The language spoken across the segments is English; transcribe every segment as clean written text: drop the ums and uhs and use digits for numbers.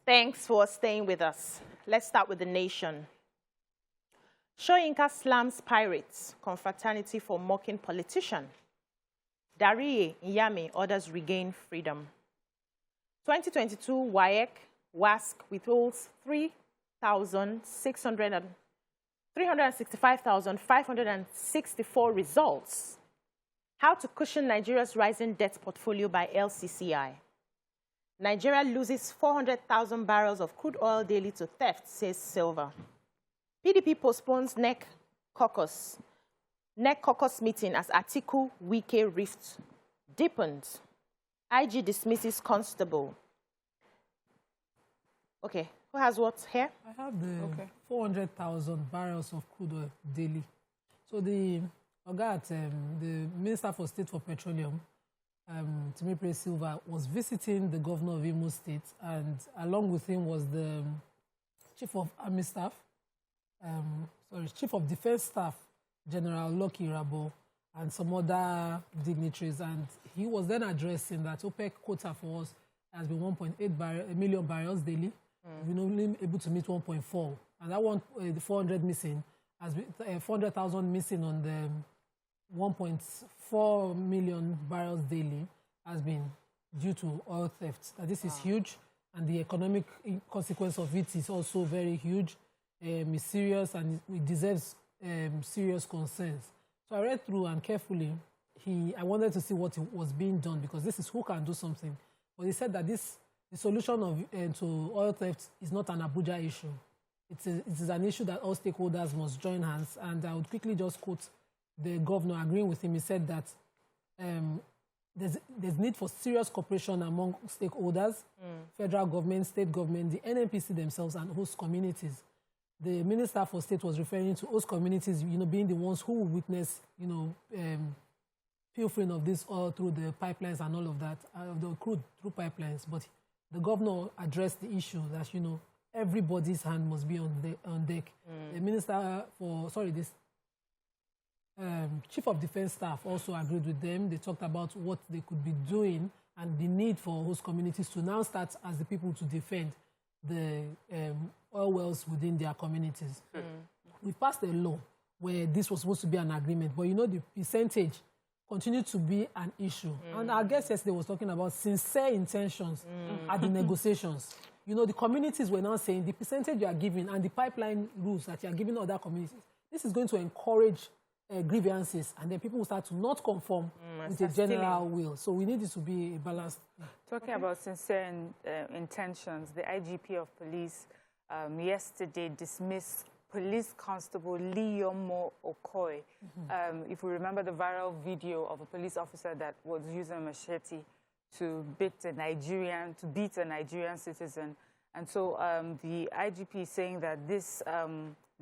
Thanks for staying with us. Let's start with the nation. Soyinka slams pirates, confraternity for mocking politician. Dariye and Nyame orders regain freedom. 2022 WASC withholds 365,564 results. How to cushion Nigeria's rising debt portfolio by LCCI. Nigeria loses 400,000 barrels of crude oil daily to theft, says Silva. PDP postpones NEC caucus meeting as Atiku-Wike rift deepens. IG dismisses constable. Okay, who has what here? I have the 400,000 barrels of crude oil daily. So the Minister for State for Petroleum, Timipre Silva, was visiting the governor of Imo State, and along with him was the Chief of Army Staff, Chief of Defense Staff, General Lucky Rabo, and some other dignitaries. And he was then addressing that OPEC quota for us has been 1.8 million barrels daily. We're only able to meet 1.4. And that one, the 400 missing, has been 400,000 missing on the 1.4 million barrels daily has been due to oil theft. This is huge, and the economic consequence of it is also very huge. It's serious, and it deserves serious concerns. So I read through, and carefully, I wanted to see what was being done, because this is who can do something. But he said that the solution to oil theft is not an Abuja issue. It is an issue that all stakeholders must join hands. And I would quickly just quote the governor agreeing with him. He said that there's need for serious cooperation among stakeholders, federal government, state government, the NNPC themselves, and host communities. The Minister for State was referring to host communities, being the ones who witness, pilfering of this oil through the pipelines and all of that, the crude through pipelines. But the governor addressed the issue that, everybody's hand must be on deck. The Minister for, Chief of Defense Staff also agreed with them. They talked about what they could be doing and the need for host communities to now start as the people to defend the oil wells within their communities. We passed a law where this was supposed to be an agreement, but the percentage continued to be an issue. And our guest yesterday was talking about sincere intentions at the negotiations. The communities were now saying the percentage you are giving and the pipeline rules that you are giving other communities, this is going to encourage grievances, and then people will start to not conform with the general will. So we need it to be a balanced. Talking about sincere intentions, the IGP of police yesterday dismissed Police Constable Liyomo Okoye. If we remember the viral video of a police officer that was using a machete to beat a Nigerian citizen. And so the IGP is saying that this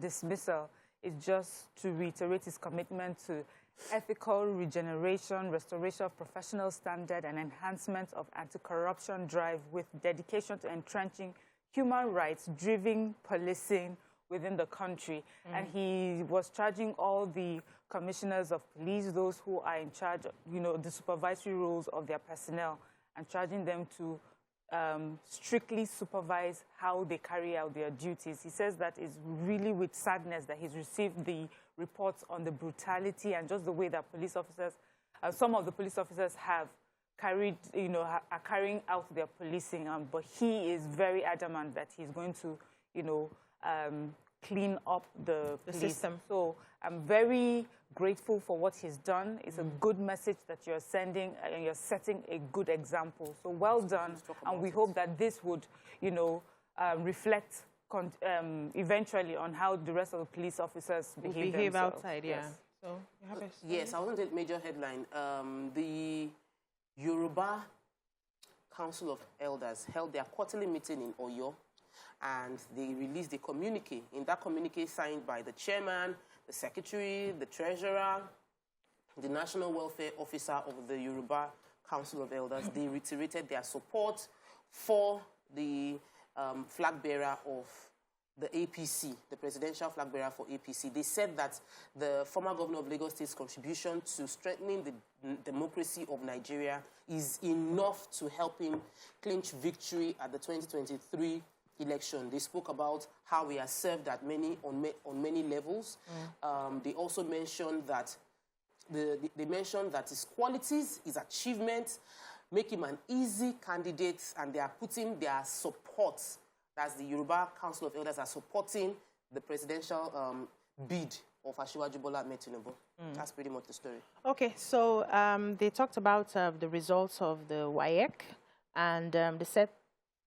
dismissal is just to reiterate his commitment to ethical regeneration, restoration of professional standard, and enhancement of anti-corruption drive with dedication to entrenching human rights-driven policing within the country. And he was charging all the commissioners of police, those who are in charge, the supervisory roles of their personnel, and charging them to strictly supervise how they carry out their duties. He says that it's really with sadness that he's received the reports on the brutality and just the way that police officers, some of the police officers have carried, are carrying out their policing. But he is very adamant that he's going to, clean up the system. So I'm very grateful for what he's done. It's a good message that you're sending, and you're setting a good example. So well done, and we hope that this would, reflect eventually on how the rest of the police officers behave outside. Yes. So you have yes, I want a major headline. The Yoruba Council of Elders held their quarterly meeting in Oyo, and they released a communique. In that communique, signed by the chairman, the secretary, the treasurer, the national welfare officer of the Yoruba Council of Elders, they reiterated their support for the flag bearer of the APC, the presidential flag bearer for APC. They said that the former governor of Lagos State's contribution to strengthening the democracy of Nigeria is enough to help him clinch victory at the 2023 election. They spoke about how he has served at on many levels. They also mentioned that they mentioned that his qualities, his achievements, make him an easy candidate, and they are putting their support, as the Yoruba Council of Elders are supporting the presidential bid of Asiwaju Bola Ahmed Tinubu. That's pretty much the story. Okay, so they talked about the results of the WAEC, and they said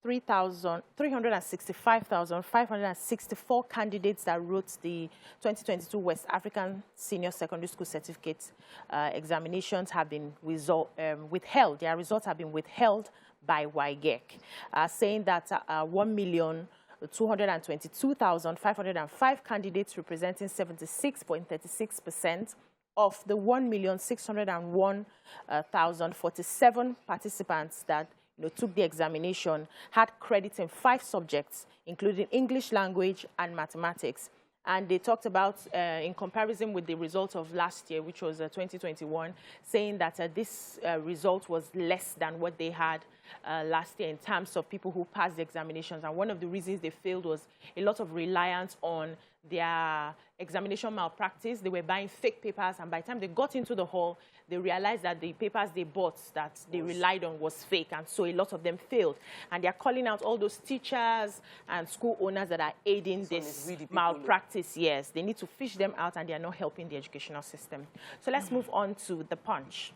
365,564 candidates that wrote the 2022 West African Senior Secondary School Certificate examinations have been withheld. Their results have been withheld by WAEC, saying that 1,222,505 candidates, representing 76.36% of the 1,601,047 participants that took the examination, had credit in 5 subjects, including English language and mathematics. And they talked about, in comparison with the result of last year, which was 2021, saying that this result was less than what they had last year in terms of people who passed the examinations. And one of the reasons they failed was a lot of reliance on their examination malpractice. They were buying fake papers, and by the time they got into the hall, they realized that the papers they bought that they relied on was fake, and so a lot of them failed. And they're calling out all those teachers and school owners that are aiding this malpractice. Yes, they need to fish them out, and they are not helping the educational system. So let's move on to The Punch.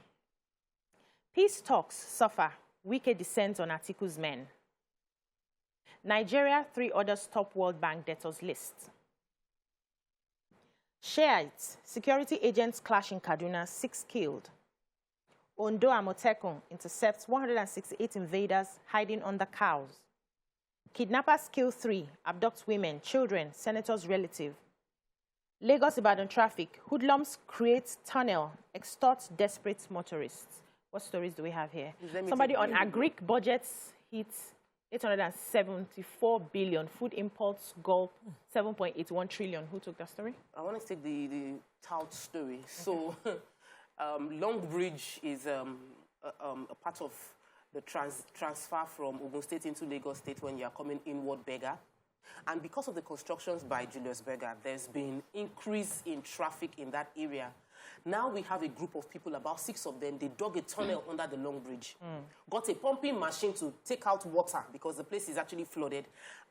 Peace talks suffer. Wike descends on Atiku's men. Nigeria, 3 others top World Bank debtors list. Shiites, security agents clash in Kaduna, 6 killed. Ondo Amotekun intercepts 168 invaders hiding under cows. Kidnappers kill 3, abduct women, children, senator's relative. Lagos Ibadan traffic, hoodlums create tunnel, extort desperate motorists. What stories do we have here? Somebody on agric budgets hits 874 billion. Food imports gulp 7.81 trillion. Who took that story? I want to take the tout story. Okay. So, Long Bridge is a part of the transfer from Ogun State into Lagos State when you are coming inward Berger. And because of the constructions by Julius Berger, there's been increase in traffic in that area. Now we have a group of people, about 6 of them. They dug a tunnel under the Long Bridge, got a pumping machine to take out water because the place is actually flooded,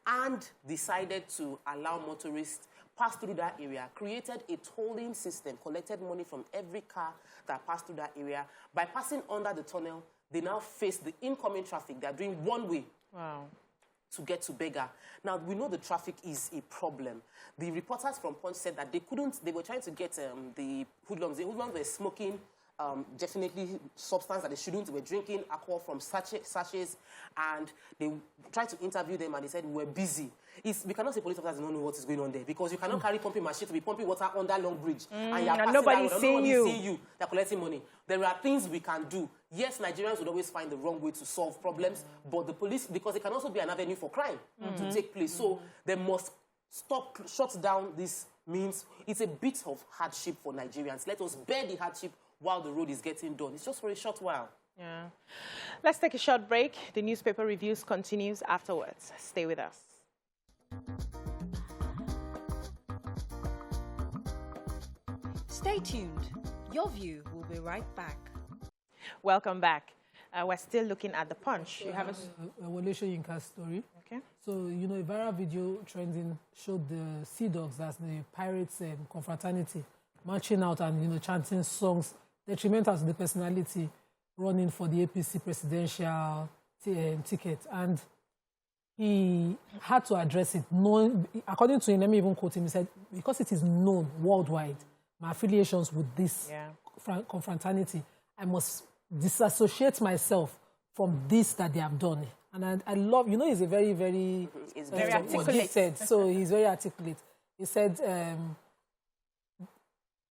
and decided to allow motorists pass through that area, created a tolling system, collected money from every car that passed through that area. By passing under the tunnel, they now face the incoming traffic. They're doing one way. Wow. To get to Berger. Now, we know the traffic is a problem. The reporters from Punch said that they were trying to get the hoodlums. The hoodlums were smoking definitely substance that they shouldn't. They were drinking alcohol from sachets, and they tried to interview them, and they said, we're busy. We cannot say police officers don't know what is going on there, because you cannot carry pumping machine to be pumping water under Long Bridge, and you're nobody's seeing you. They're collecting money. There are things we can do. Yes, Nigerians would always find the wrong way to solve problems, but the police, because it can also be an avenue for crime to take place. So they must shut down this means. It's a bit of hardship for Nigerians. Let us bear the hardship while the road is getting done. It's just for a short while. Yeah. Let's take a short break. The newspaper reviews continues afterwards. Stay with us. Stay tuned. Your View will be right back. Welcome back. We're still looking at The Punch. You have a Wole Soyinka story. Okay. So, you know, a viral video trending showed the Sea Dogs, that's the pirates confraternity, marching out and, you know, chanting songs detrimental to the personality running for the APC presidential ticket. And he had to address it. According to him, let me even quote him, he said, because it is known worldwide, my affiliations with this confraternity, I must disassociate myself from this that they have done. And I love, you know, he's a very, very... He's very articulate. So he's very articulate. He said,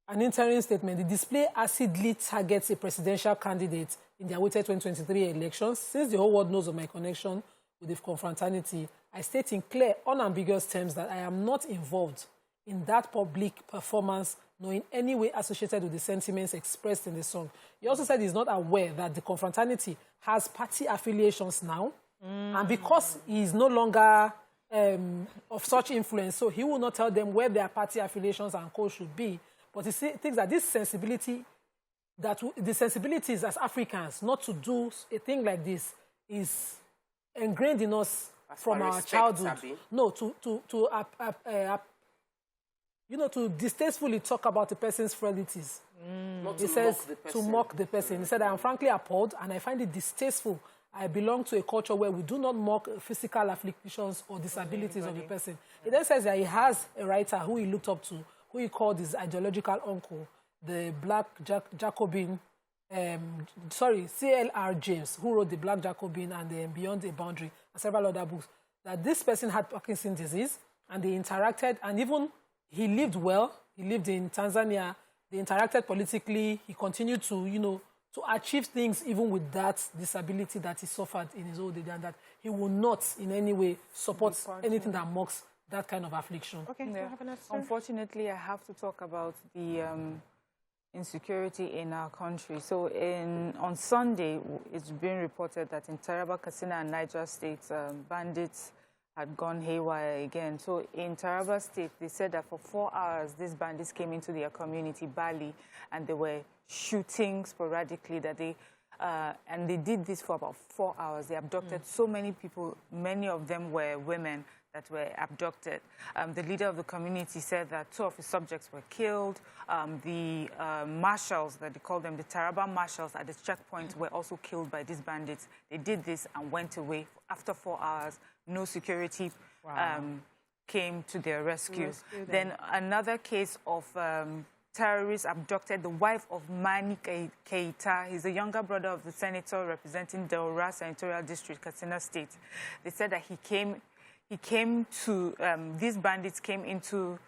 an interim statement, the display acidly targets a presidential candidate in the awaited 2023 elections. Since the whole world knows of my connection with the confraternity, I state in clear, unambiguous terms that I am not involved in that public performance nor in any way associated with the sentiments expressed in the song. He also said he's not aware that the confraternity has party affiliations now, and because he is no longer of such influence, so he will not tell them where their party affiliations and co should be. But he thinks that this sensibility, that the sensibilities as Africans not to do a thing like this is ingrained in us from our childhood. No, to distastefully talk about a person's frailties. He says to mock the person. He said, I am frankly appalled and I find it distasteful. I belong to a culture where we do not mock physical afflictions or disabilities of a person. He then says that he has a writer who he looked up to, who he called his ideological uncle, the Black Jacobin, C.L.R. James, who wrote the Black Jacobin and Beyond the Boundary and several other books, that this person had Parkinson's disease and they interacted, and even he lived well. He lived in Tanzania. They interacted politically. He continued to, to achieve things even with that disability that he suffered in his old age, and that he will not in any way support anything that mocks that kind of affliction. Okay, yeah. Unfortunately, I have to talk about the insecurity in our country. So on Sunday, it's been reported that in Taraba, Katsina, and Niger states, bandits had gone haywire again. So in Taraba State, they said that for 4 hours, these bandits came into their community, Bali, and they were shooting sporadically. And they did this for about 4 hours. They abducted so many people. Many of them were women that were abducted. The leader of the community said that 2 of his subjects were killed. The marshals, that they call them, the Taraba marshals at the checkpoint were also killed by these bandits. They did this and went away. After 4 hours, no security came to their rescue. Then another case of terrorists abducted the wife of Mani Keita. He's the younger brother of the senator representing Daura Senatorial District, Katsina State. They said that these bandits came into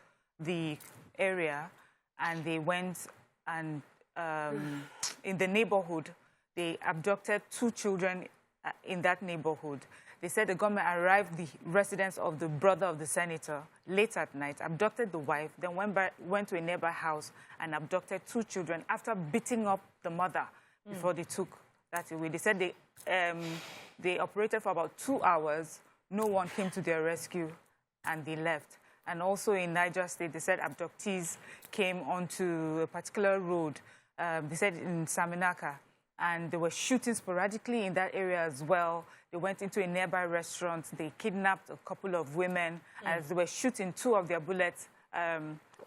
the area and they went and in the neighborhood, they abducted 2 children in that neighborhood. They said the government arrived the residence of the brother of the senator late at night, abducted the wife, then went to a neighbor house and abducted 2 children after beating up the mother before they took that away. They said they operated for about 2 hours. No one came to their rescue, and they left. And also in Niger State, they said abductees came onto a particular road, they said in Saminaka, and they were shooting sporadically in that area as well. They went into a nearby restaurant. They kidnapped a couple of women. As they were shooting, 2 of their bullets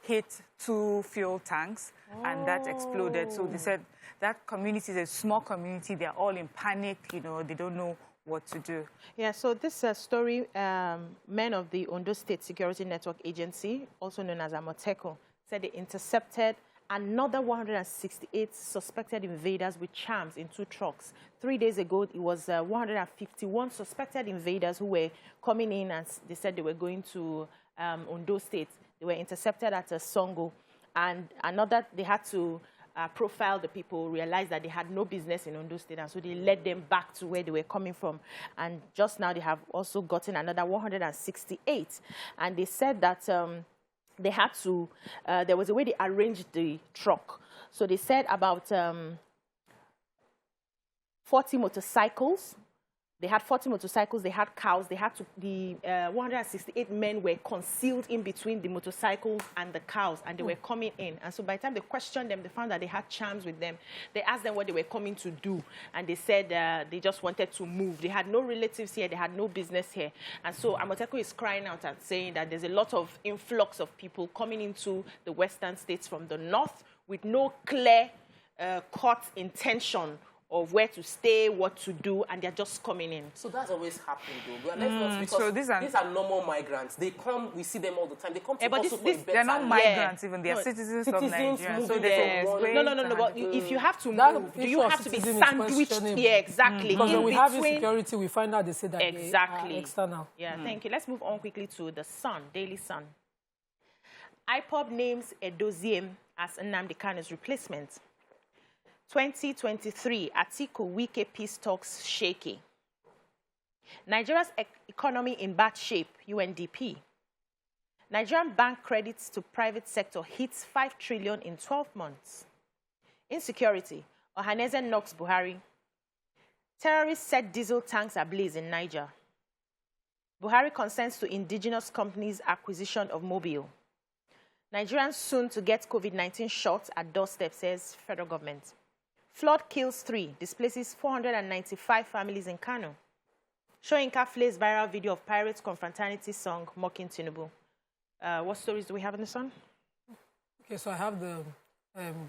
hit 2 fuel tanks, and that exploded. So they said that community is a small community. They're all in panic. They don't know what to do. Yeah, so this story, men of the Ondo State Security Network Agency, also known as Amoteco, said they intercepted another 168 suspected invaders with charms in 2 trucks. 3 days ago, it was 151 suspected invaders who were coming in, and they said they were going to Ondo State. They were intercepted at Songo, and they had to profile the people, realized that they had no business in Ondo State, and so they led them back to where they were coming from. And just now, they have also gotten another 168, and they said that they had to, there was a way they arranged the truck. So they said about 40 motorcycles. They had 40 motorcycles, they had cows, the 168 men were concealed in between the motorcycles and the cows, and they were coming in. And so by the time they questioned them, they found that they had charms with them. They asked them what they were coming to do, and they said they just wanted to move. They had no relatives here, they had no business here. And so Amoteco is crying out and saying that there's a lot of influx of people coming into the western states from the north with no clear cut intention of where to stay, what to do, and they're just coming in. So that's always happened, though. But let's not, because so these are normal migrants. They come, we see them all the time. They come to us for a better. They're not migrants even. They're citizens of Nigeria. So no. But if you have to move, do you have to be sandwiched here? Exactly. Because when we have insecurity, we find out they say that they are external. Yeah, thank you. Let's move on quickly to the Sun, Daily Sun. IPOB names Edoziem as Nnamdi Kanu's replacement. 2023, Atiku Wike peace talks shaky. Nigeria's economy in bad shape, UNDP. Nigerian bank credits to private sector hits 5 trillion in 12 months. Insecurity, Ohaneze knocks Buhari. Terrorists set diesel tanks ablaze in Niger. Buhari consents to indigenous companies' acquisition of Mobile. Nigerians soon to get COVID-19 shots at doorstep, says federal government. Flood kills 3, displaces 495 families in Kano. Soyinka flays viral video of Pirates confraternity song mocking Tinubu. What stories do we have in the Sun? Okay, so I have the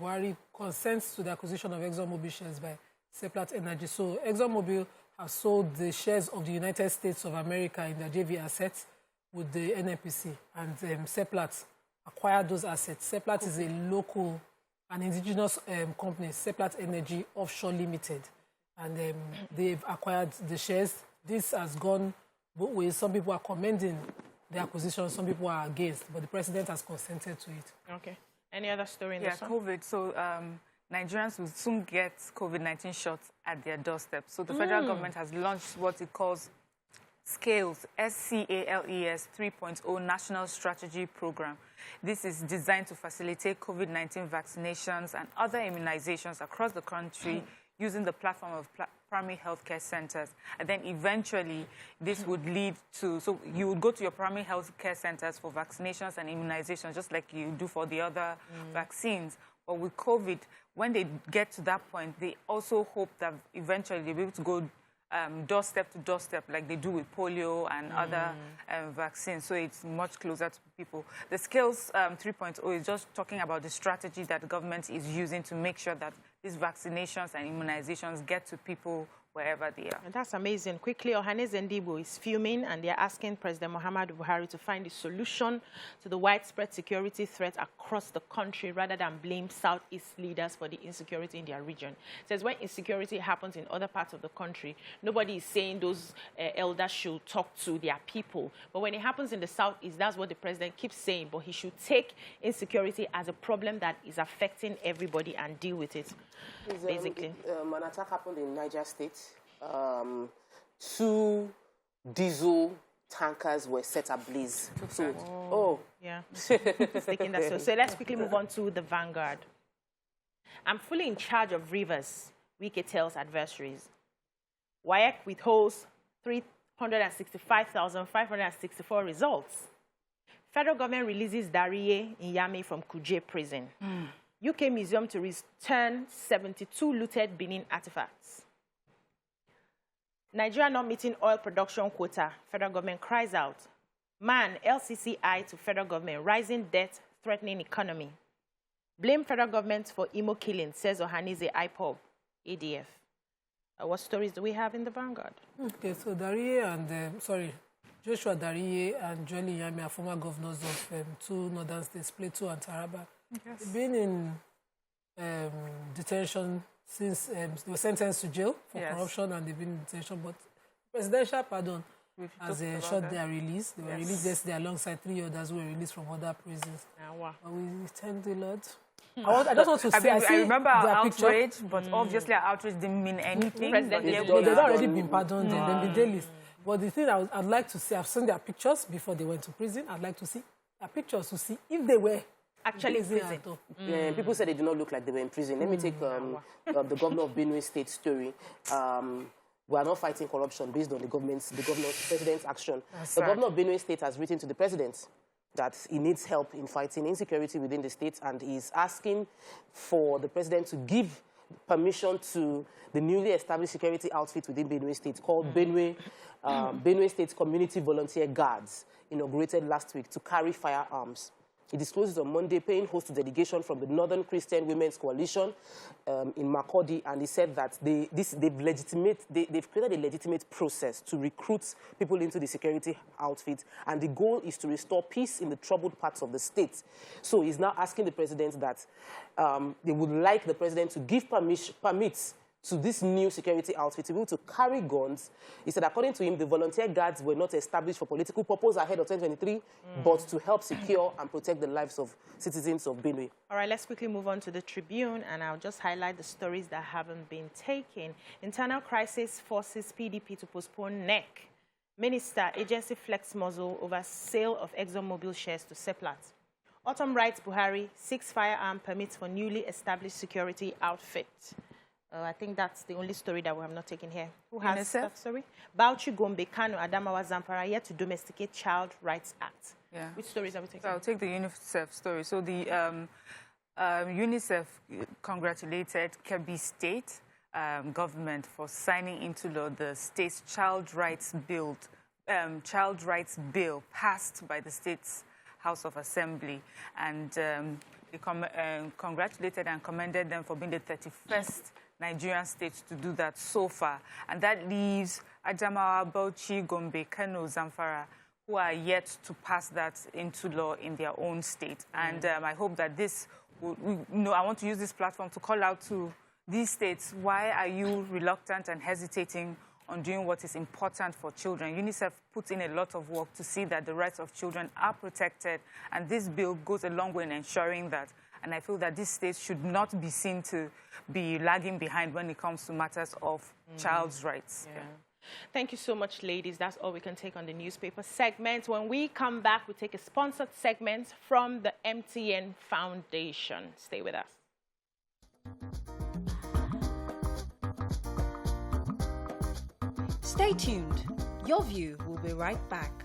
Buhari consents to the acquisition of ExxonMobil shares by Seplat Energy. So ExxonMobil have sold the shares of the United States of America in their JV assets with the NNPC, and Seplat acquired those assets. Seplat is a local, an indigenous company, Seplat Energy Offshore Limited, and they've acquired the shares. This has gone both ways. Some people are commending the acquisition, some people are against, but the president has consented to it. Okay. Any other story in the Sun? COVID. So Nigerians will soon get COVID-19 shots at their doorstep. So the federal government has launched what it calls SCALES, SCALES 3.0 National Strategy Program. This is designed to facilitate COVID-19 vaccinations and other immunizations across the country using the platform of primary healthcare centers. And then eventually this would lead to, so you would go to your primary healthcare centers for vaccinations and immunizations, just like you do for the other vaccines. But with COVID, when they get to that point, they also hope that eventually they'll be able to go doorstep to doorstep, like they do with polio and other vaccines. So it's much closer to people. The SCALES 3.0 is just talking about the strategy that the government is using to make sure that these vaccinations and immunizations get to people wherever they are. And that's amazing. Quickly, Ohaneze Ndigbo is fuming, and they're asking President Muhammadu Buhari to find a solution to the widespread security threat across the country rather than blame Southeast leaders for the insecurity in their region. It says when insecurity happens in other parts of the country, nobody is saying those elders should talk to their people. But when it happens in the Southeast, that's what the president keeps saying. But he should take insecurity as a problem that is affecting everybody and deal with it, basically. An attack happened in Niger State. 2 diesel tankers were set ablaze. Yeah. Taking that. So let's quickly move on to the Vanguard. I'm fully in charge of Rivers, Wike tells adversaries. WAEC withholds 365,564 results. Federal government releases Dariye and Nyame from Kuje prison. UK Museum to return 72 looted Benin artifacts. Nigeria not meeting oil production quota. Federal government cries out. Man, LCCI to federal government. Rising debt, threatening economy. Blame federal government for Imo killing, says Ohaneze IPOB, ADF. What stories do we have in the Vanguard? Okay, so Dariye and, Joshua Dariye and Jolly Nyame are former governors of 2 northern states, Plateau and Taraba. Yes. They've been in detention since they were sentenced to jail for corruption, and they've been in detention. But presidential pardon has shot their release. They were released yesterday alongside 3 others who were released from other prisons. Wow. But we thank the Lord. I just want to say, I remember our outrage, picture, but obviously our outrage didn't mean anything. They've already been pardoned. They've been dailies. But the thing I'd like to see, I've seen their pictures before they went to prison. I'd like to see their pictures to see if they were actually in prison. Yeah, people said they did not look like they were in prison. Let me take the governor of Benue State story. We are not fighting corruption based on the president's action. The governor of Benue State has written to the president that he needs help in fighting insecurity within the state, and he's asking for the president to give permission to the newly established security outfit within Benue State called Benue State Community Volunteer Guards, inaugurated last week, to carry firearms. He discloses on Monday paying host to delegation from the Northern Christian Women's Coalition in Makurdi, and he said that they've created a legitimate process to recruit people into the security outfit, and the goal is to restore peace in the troubled parts of the state. So he's now asking the president that they would like the president to give permits to this new security outfit to be able to carry guns. He said, according to him, the volunteer guards were not established for political purpose ahead of 2023, but to help secure and protect the lives of citizens of Benue. All right, let's quickly move on to the Tribune, and I'll just highlight the stories that haven't been taken. Internal crisis forces PDP to postpone NEC. Minister, agency flex muzzle over sale of ExxonMobil shares to Seplat. Autumn writes Buhari, 6 firearm permits for newly established security outfit. I think that's the only story that we have not taken here. Who has that story? Bauchi, Gombe, Kano, Adamawa, Zamfara yet to domesticate Child Rights Act. Yeah. Which stories are we taking? So I'll take the UNICEF story. So the UNICEF congratulated Kebbi State government for signing into law the state's child rights bill passed by the state's House of Assembly, and they congratulated and commended them for being the 31st Nigerian state to do that so far. And that leaves Adamawa, Bauchi, Gombe, Kano, Zamfara, who are yet to pass that into law in their own state. And I hope that this will, I want to use this platform to call out to these states, why are you reluctant and hesitating on doing what is important for children? UNICEF puts in a lot of work to see that the rights of children are protected, and this bill goes a long way in ensuring that. And I feel that these states should not be seen to be lagging behind when it comes to matters of child's rights. Yeah. Thank you so much, ladies. That's all we can take on the newspaper segment. When we come back, we take a sponsored segment from the MTN Foundation. Stay with us. Stay tuned. Your View will be right back.